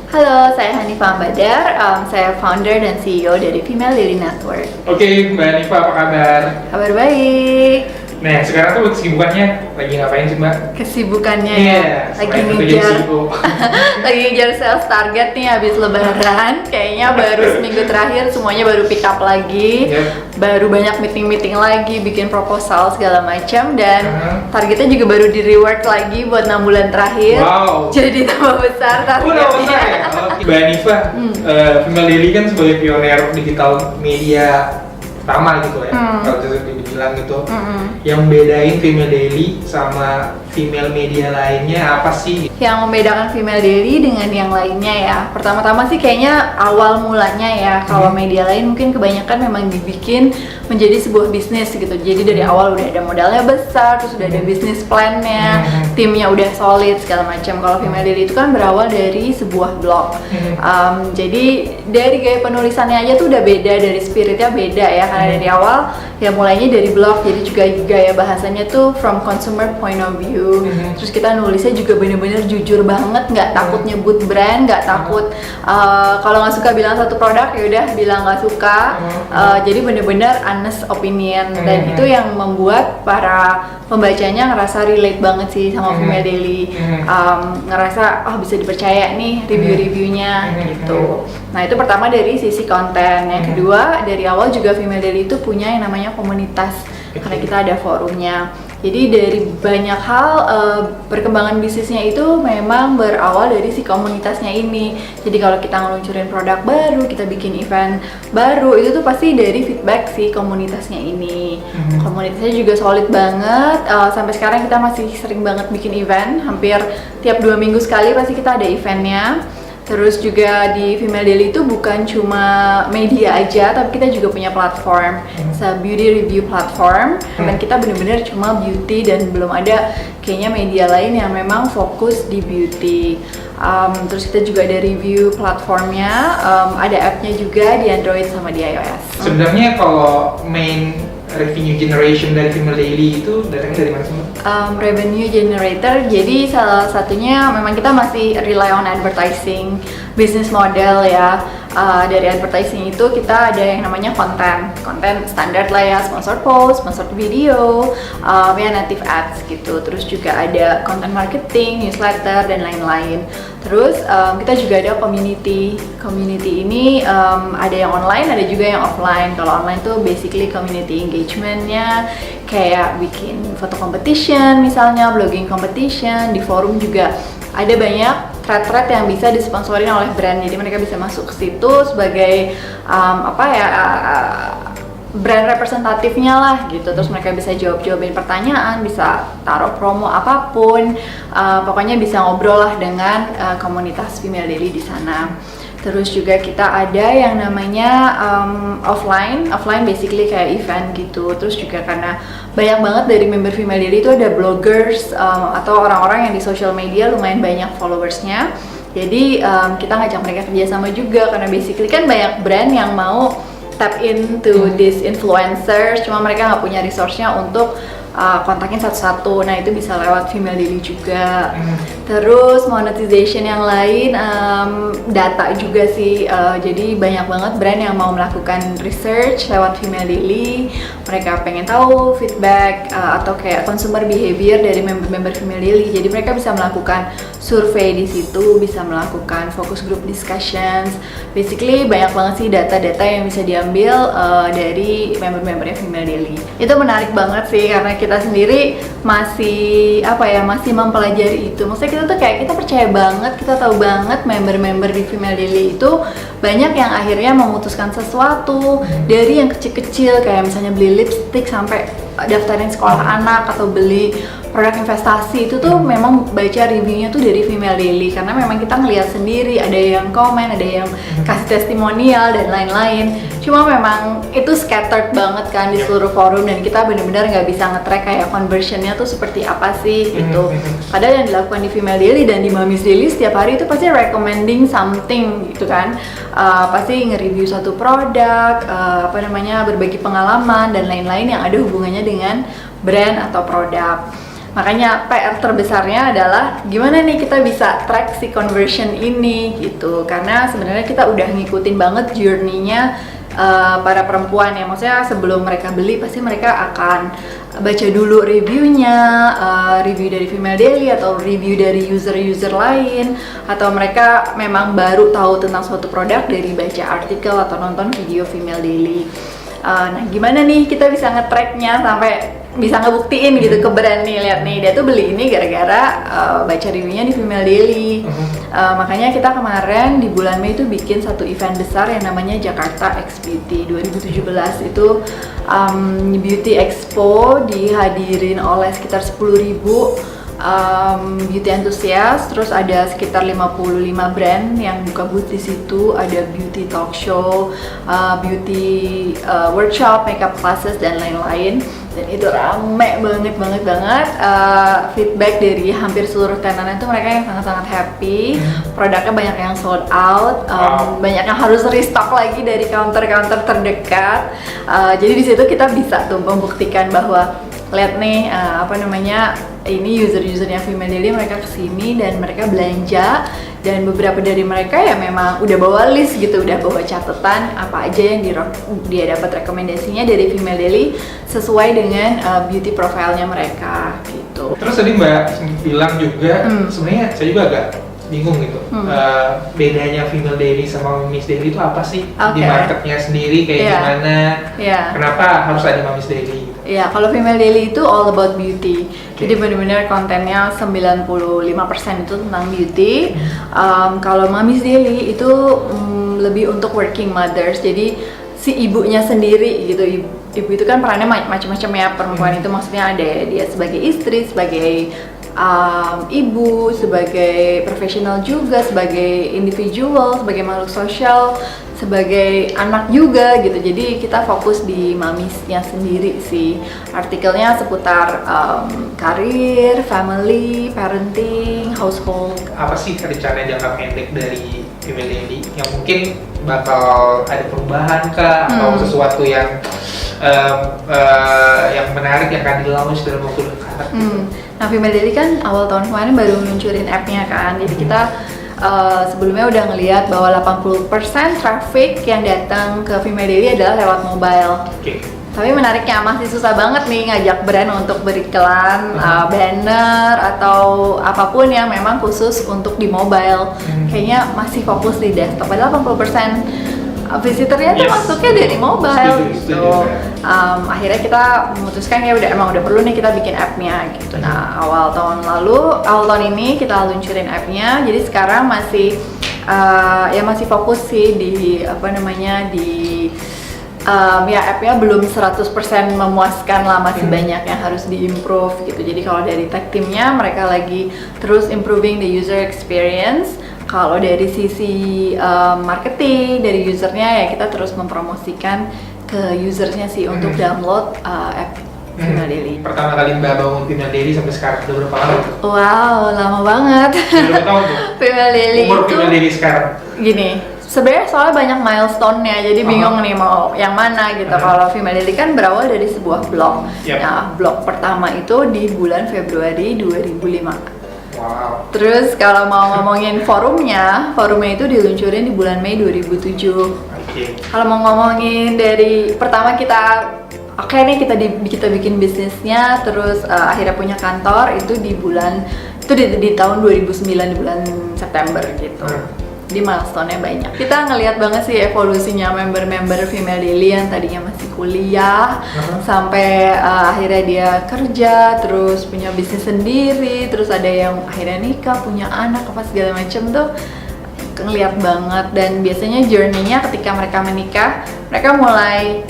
Halo, saya Hanifa Ambadar. Saya founder dan CEO dari Female Daily Network. Oke, Mbak Hanifa, apa kabar? Kabar baik. Nah, sekarang tuh kesibukannya lagi ngapain sih, Mbak? Kesibukannya Iya, lagi selain ngejar, sibuk. lagi ngejar sales target nih habis Lebaran. Kayaknya baru seminggu terakhir semuanya baru pick up lagi, baru banyak meeting lagi, bikin proposal segala macam dan targetnya juga baru di reward lagi buat 6 bulan terakhir. Wow. Jadi tambah besar targetnya. Udah besar ya? Mbak Hanifa, Female Daily kan sebagai pioner digital media pertama gitu ya, kalau dibilang gitu. Yang bedain Female Daily sama female media lainnya apa sih? Yang membedakan Female Daily dengan yang lainnya ya, pertama-tama sih kayaknya awal mulanya ya, kalau media lain mungkin kebanyakan memang dibikin menjadi sebuah bisnis gitu. Jadi dari awal udah ada modalnya besar, terus udah ada bisnis plan-nya, timnya udah solid segala macam. Kalau Female Daily itu kan berawal dari sebuah blog. Jadi dari gaya penulisannya aja tuh udah beda, dari spiritnya beda ya, karena dari awal ya mulainya dari blog, jadi juga gaya bahasanya tuh from consumer point of view. Terus kita nulisnya juga bener-bener jujur banget, nggak takut nyebut brand, nggak takut kalau nggak suka bilang satu produk ya udah bilang nggak suka. Jadi bener-bener honest opinion, dan itu yang membuat para pembacanya ngerasa relate banget sih sama Female Daily, ngerasa bisa dipercaya nih review-reviewnya gitu. Nah itu pertama dari sisi konten. Yang kedua, dari awal juga Female Daily itu punya yang namanya komunitas, karena kita ada forumnya. Jadi dari banyak hal perkembangan bisnisnya itu memang berawal dari si komunitasnya ini. Jadi kalau kita ngeluncurin produk baru, kita bikin event baru, itu tuh pasti dari feedback si komunitasnya ini. Komunitasnya juga solid banget. Sampai sekarang kita masih sering banget bikin event, hampir tiap 2 minggu sekali pasti kita ada eventnya. Terus juga di Female Daily itu bukan cuma media aja, tapi kita juga punya platform, beauty review platform, dan kita bener-bener cuma beauty dan belum ada kayaknya media lain yang memang fokus di beauty. Terus kita juga ada review platformnya, ada app-nya juga di Android sama di iOS. Sebenarnya kalau main revenue generation dari Female Daily itu datangnya dari mana sih? Revenue generator, jadi salah satunya memang kita masih rely on advertising business model ya. Dari advertising itu kita ada yang namanya konten standar lah ya, sponsored post, sponsored video, ya native ads gitu. Terus juga ada content marketing, newsletter dan lain-lain. Terus kita juga ada community ini ada yang online, ada juga yang offline. Kalau online tuh basically community engagementnya kayak bikin foto competition misalnya, blogging competition. Di forum juga ada banyak thread yang bisa disponsorin oleh brand, jadi mereka bisa masuk ke situ sebagai brand representatifnya lah gitu. Terus mereka bisa jawabin pertanyaan, bisa taruh promo apapun, pokoknya bisa ngobrol lah dengan komunitas Female Daily di sana. Terus juga kita ada yang namanya offline basically kayak event gitu. Terus juga karena banyak banget dari member Female Daily itu ada bloggers atau orang-orang yang di social media lumayan banyak followersnya. Jadi kita ngajak mereka kerjasama juga, karena basically kan banyak brand yang mau tap into these influencers, cuma mereka nggak punya resource-nya untuk kontakin satu-satu. Nah itu bisa lewat Female Daily juga. Terus monetization yang lain, data juga sih. Jadi banyak banget brand yang mau melakukan research lewat Female Daily. Mereka pengen tahu feedback atau kayak consumer behavior dari member-member Female Daily. Jadi mereka bisa melakukan survei di situ, bisa melakukan focus group discussions. Basically banyak banget sih data-data yang bisa diambil dari member-membernya Female Daily. Itu menarik banget sih, karena kita sendiri masih mempelajari itu. Maksudnya kita tuh kayak kita percaya banget, kita tahu banget member-member di Female Daily itu banyak yang akhirnya memutuskan sesuatu dari yang kecil-kecil, kayak misalnya beli lipstick sampai daftarin sekolah anak atau beli produk investasi. Itu tuh memang baca reviewnya tuh dari Female Daily, karena memang kita ngelihat sendiri, ada yang komen, ada yang kasih testimonial dan lain-lain. Cuma memang itu scattered banget kan di seluruh forum, dan kita benar-benar nggak bisa nge-track kayak conversionnya tuh seperti apa sih gitu. Padahal yang dilakukan di Female Daily dan di Mommy's Daily setiap hari itu pasti recommending something gitu kan, pasti nge-review satu produk, berbagi pengalaman dan lain-lain yang ada hubungannya dengan brand atau produk. Makanya PR terbesarnya adalah gimana nih kita bisa track si conversion ini gitu. Karena sebenarnya kita udah ngikutin banget journey-nya para perempuan ya. Maksudnya sebelum mereka beli pasti mereka akan baca dulu reviewnya, review dari Female Daily atau review dari user-user lain, atau mereka memang baru tahu tentang suatu produk dari baca artikel atau nonton video Female Daily. Nah gimana nih kita bisa nge-tracknya sampai bisa ngebuktiin gitu ke brand nih, lihat nih dia tuh beli ini gara-gara baca reviewnya di Female Daily. Makanya kita kemarin di bulan Mei itu bikin satu event besar yang namanya Jakarta X Beauty 2017. Itu beauty expo dihadirin oleh sekitar 10.000 beauty enthusiast, terus ada sekitar 55 brand yang buka booth di situ. Ada beauty talk show, beauty workshop, makeup classes dan lain-lain. Dan itu rame banget. Feedback dari hampir seluruh tenanan itu mereka yang sangat-sangat happy. Produknya banyak yang sold out, banyak yang harus restock lagi dari counter-counter terdekat. Jadi di situ kita bisa tuh membuktikan bahwa lihat nih ini user-usernya Female Daily, mereka kesini dan mereka belanja, dan beberapa dari mereka ya memang udah bawa list gitu, udah bawa catatan apa aja yang dia dapat rekomendasinya dari Female Daily sesuai dengan beauty profile-nya mereka gitu. Terus tadi Mbak bilang juga sebenarnya saya juga agak bingung gitu, bedanya Female Daily sama Miss Daily itu apa sih? Di marketnya sendiri kayak gimana? Kenapa harus ada Miss Daily? Ya, kalau Female Daily itu all about beauty. Jadi benar-benar kontennya 95% itu tentang beauty. Kalau Mommy's Daily itu lebih untuk working mothers. Jadi si ibunya sendiri gitu. Ibu itu kan perannya macam-macam ya. Perempuan itu maksudnya ada dia sebagai istri, sebagai ibu, sebagai profesional juga, sebagai individual, sebagai makhluk sosial, sebagai anak juga gitu. Jadi kita fokus di mamisnya sendiri sih. Artikelnya seputar karir, family, parenting, household. Apa sih rencana jangka pendek dari Female Daily yang mungkin bakal ada perubahan kah atau sesuatu yang menarik yang akan di-launch dalam waktu dekat gitu? Nah, Female Daily kan awal tahun kemarin baru luncurin app-nya kan. Jadi kita sebelumnya udah ngelihat bahwa 80% traffic yang datang ke Female Daily adalah lewat mobile. Tapi menariknya masih susah banget nih ngajak brand untuk beriklan, banner atau apapun yang memang khusus untuk di mobile. Kayaknya masih fokus di desktop. Padahal 80% visitornya tuh masuknya dari mobile gitu. Akhirnya kita memutuskan ya emang udah perlu nih kita bikin app-nya gitu. Nah, awal tahun ini kita luncurin app-nya. Jadi sekarang masih fokus sih di app-nya belum 100% memuaskan lah, masih banyak yang harus diimprove gitu. Jadi kalau dari tech team-nya mereka lagi terus improving the user experience. Kalau dari sisi marketing dari usernya ya kita terus mempromosikan ke usernya sih untuk download app Female Daily. Pertama kali Mbak bangun Female Daily sampai sekarang udah berapa lama tuh? Wow, lama banget. Berapa tahun tuh? Female Daily umur Female Daily sekarang? Gini, sebenarnya soalnya banyak milestone-nya, jadi bingung nih mau yang mana gitu. Kalau Female Daily kan berawal dari sebuah blog. Nah, blog pertama itu di bulan Februari 2005. Wow. Terus kalau mau ngomongin forumnya itu diluncurin di bulan Mei 2007. Kalau mau ngomongin dari pertama kita kita bikin bisnisnya, terus akhirnya punya kantor itu di tahun 2009 di bulan September gitu. Di milestone-nya banyak. Kita ngelihat banget sih evolusinya member-member Female Daily yang tadinya masih kuliah sampai akhirnya dia kerja, terus punya bisnis sendiri, terus ada yang akhirnya nikah, punya anak, apa segala macem tuh ngelihat banget. Dan biasanya journey-nya ketika mereka menikah, mereka mulai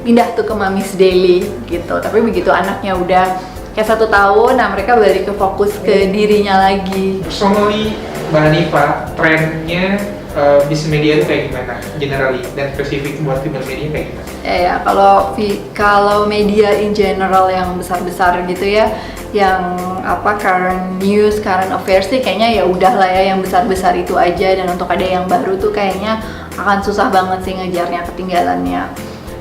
pindah tuh ke Mommy's Daily gitu. Tapi begitu anaknya udah kayak 1 tahun, nah mereka balik ke fokus ke dirinya lagi. Personally, Mbak Hanifa, trennya bisnis media itu kayak gimana? Generally dan spesifik buat Female Media kayak gimana? Ya, kalau media in general yang besar-besar gitu ya, yang current news, current affairs sih kayaknya ya udah lah ya yang besar-besar itu aja. Dan untuk ada yang baru tuh kayaknya akan susah banget sih ngejarnya, ketinggalannya.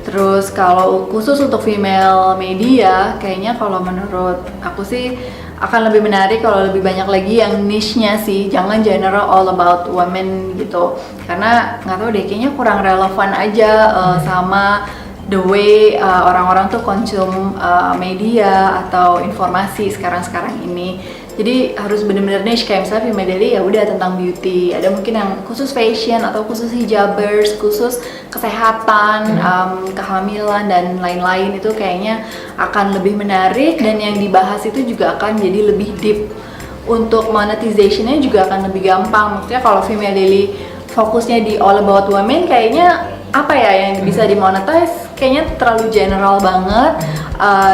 Terus kalau khusus untuk female media, kayaknya kalau menurut aku sih akan lebih menarik kalau lebih banyak lagi yang niche-nya sih, jangan general all about women gitu, karena nggak tahu deh kayaknya kurang relevan aja sama the way orang-orang tuh konsum media atau informasi sekarang ini. Jadi harus bener-bener niche, kayak misalnya female daily ya udah tentang beauty, ada mungkin yang khusus fashion atau khusus hijabers, khusus kesehatan, kehamilan dan lain-lain, itu kayaknya akan lebih menarik dan yang dibahas itu juga akan jadi lebih deep. Untuk monetization-nya juga akan lebih gampang. Maksudnya kalau female daily fokusnya di all about women, kayaknya apa ya yang bisa dimonetize kayaknya terlalu general banget,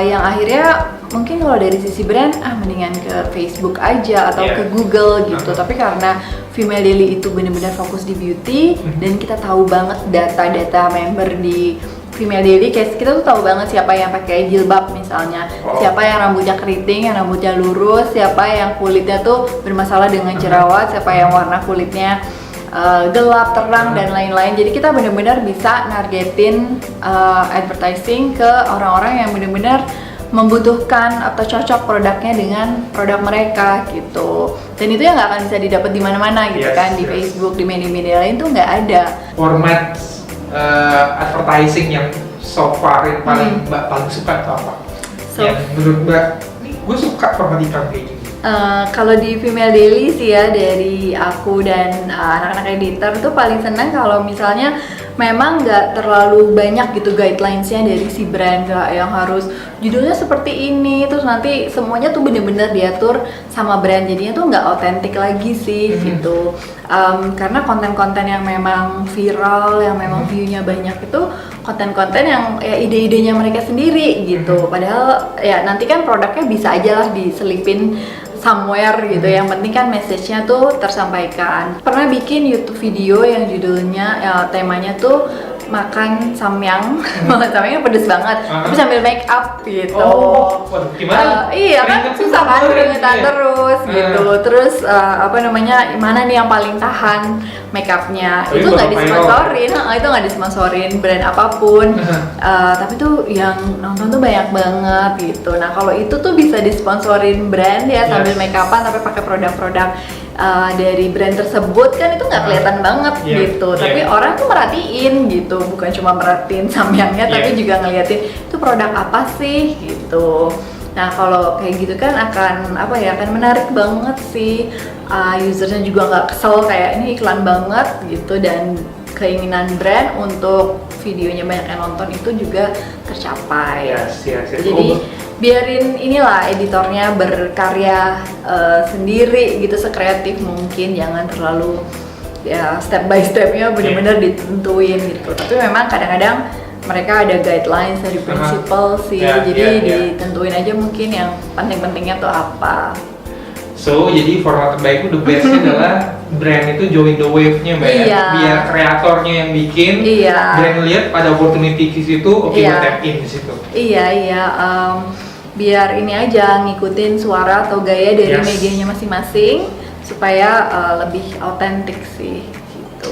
yang akhirnya mungkin kalau dari sisi brand mendingan ke Facebook aja atau ke Google gitu. Tapi karena female daily itu benar-benar fokus di beauty dan kita tahu banget data-data member di female daily, kayak kita tuh tahu banget siapa yang pakai jilbab misalnya, siapa yang rambutnya keriting, yang rambutnya lurus, siapa yang kulitnya tuh bermasalah dengan jerawat, siapa yang warna kulitnya gelap, terang, dan lain-lain. Jadi kita benar-benar bisa nargetin advertising ke orang-orang yang benar-benar membutuhkan atau cocok produknya dengan produk mereka gitu. Dan itu yang nggak akan bisa didapat di mana-mana gitu kan, di Facebook, di media-media lain tuh nggak ada. Format advertising yang so far yang paling Mbak paling suka itu apa? Yang menurut Mbak, gue suka format iklan kayak gini. Kalau di female daily sih ya, dari aku dan anak-anak editor tuh paling senang kalau misalnya memang nggak terlalu banyak gitu guidelines-nya dari si brand, nggak yang harus judulnya seperti ini, terus nanti semuanya tuh bener-bener diatur sama brand, jadinya tuh nggak otentik lagi sih gitu. Karena konten-konten yang memang viral, yang memang view-nya banyak itu konten-konten yang ya ide-idenya mereka sendiri gitu. Padahal ya nanti kan produknya bisa aja lah diselipin somewhere gitu, yang penting kan message-nya tuh tersampaikan. Pernah bikin YouTube video yang judulnya temanya tuh makan samyang, makan samyang pedes banget, tapi sambil make up gitu. Oh, waduh, gimana? Iya kan susah kan, keringetan terus gitu. Terus mana nih yang paling tahan make upnya? Itu nggak disponsorin, itu nggak disponsorin brand apapun. Tapi tuh yang nonton tuh banyak banget gitu. Nah kalau itu tuh bisa disponsorin brand ya, sambil make upan tapi pakai produk-produk dari brand tersebut, kan itu nggak kelihatan banget gitu. Tapi orang tuh merhatiin gitu, bukan cuma merhatiin samyangnya, tapi juga ngeliatin itu produk apa sih gitu. Nah kalau kayak gitu kan akan akan menarik banget sih, usernya juga nggak kesel kayak ini iklan banget gitu, dan keinginan brand untuk videonya banyak yang nonton itu juga tercapai. Jadi biarin inilah editornya berkarya sendiri gitu, sekreatif mungkin, jangan terlalu ya step by stepnya benar-benar ditentuin gitu. Tapi memang kadang-kadang mereka ada guidelines dari prinsipal sih, jadi ditentuin aja mungkin yang penting-pentingnya tuh apa. So, jadi format terbaik itu the best-nya adalah brand itu join the wave-nya Mbak ya. Biar kreatornya yang bikin, brand lihat pada opportunity di situ, gue tap in di situ. Biar ini aja ngikutin suara atau gaya dari medianya masing-masing supaya lebih autentik sih gitu.